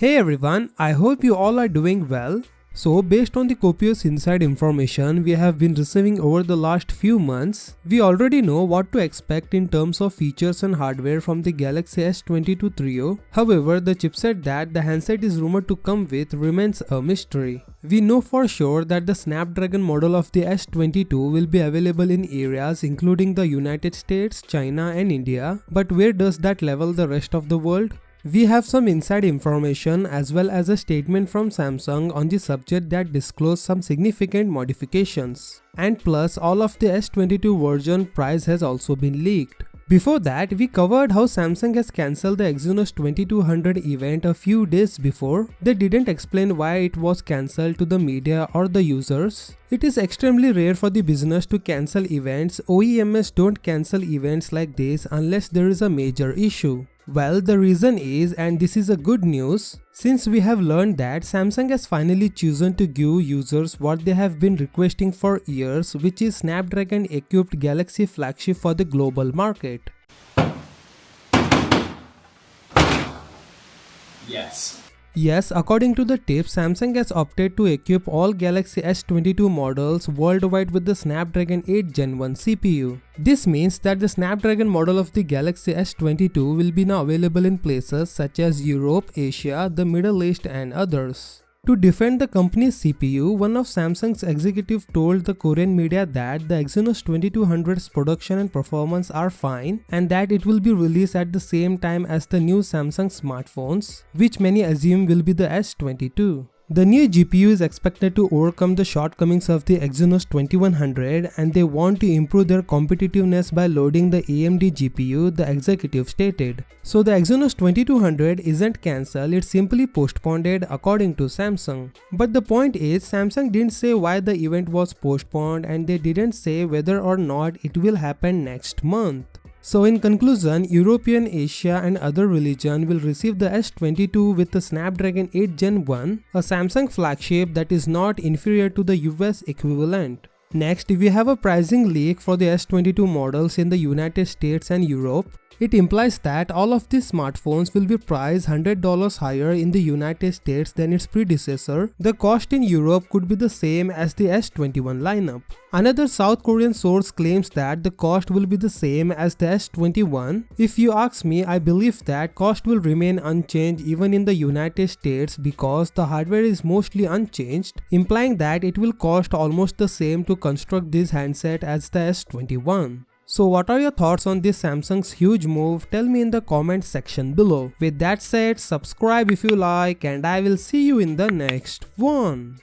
Hey everyone, I hope you all are doing well. So based on the copious inside information we have been receiving over the last few months, we already know what to expect in terms of features and hardware from the Galaxy S22 Trio. However, the chipset that the handset is rumored to come with remains a mystery. We know for sure that the Snapdragon model of the S22 will be available in areas including the United States, China and India, but where does that level the rest of the world? We have some inside information as well as a statement from Samsung on the subject that disclose some significant modifications. And plus, all of the S22 version price has also been leaked. Before that, we covered how Samsung has cancelled the Exynos 2200 event a few days before. They didn't explain why it was cancelled to the media or the users. It is extremely rare for the business to cancel events. OEMs don't cancel events like this unless there is a major issue. Well, the reason is, and this is a good news, since we have learned that Samsung has finally chosen to give users what they have been requesting for years, which is Snapdragon equipped Galaxy flagship for the global market. Yes, according to the tip, Samsung has opted to equip all Galaxy S22 models worldwide with the Snapdragon 8 Gen 1 CPU. This means that the Snapdragon model of the Galaxy S22 will be now available in places such as Europe, Asia, the Middle East and others. To defend the company's CPU, one of Samsung's executives told the Korean media that the Exynos 2200's production and performance are fine and that it will be released at the same time as the new Samsung smartphones, which many assume will be the S22. The new GPU is expected to overcome the shortcomings of the Exynos 2100 and they want to improve their competitiveness by loading the AMD GPU, the executive stated. So the Exynos 2200 isn't cancelled, it's simply postponed according to Samsung. But the point is, Samsung didn't say why the event was postponed and they didn't say whether or not it will happen next month. So in conclusion, European, Asia and other regions will receive the S22 with the Snapdragon 8 Gen 1, a Samsung flagship that is not inferior to the US equivalent. Next, we have a pricing leak for the S22 models in the United States and Europe. It implies that all of these smartphones will be priced $100 higher in the United States than its predecessor. The cost in Europe could be the same as the S21 lineup. Another South Korean source claims that the cost will be the same as the S21. If you ask me, I believe that cost will remain unchanged even in the United States because the hardware is mostly unchanged, implying that it will cost almost the same to construct this handset as the S21. So what are your thoughts on this Samsung's huge move? Tell me in the comment section below. With that said, subscribe if you like and I will see you in the next one.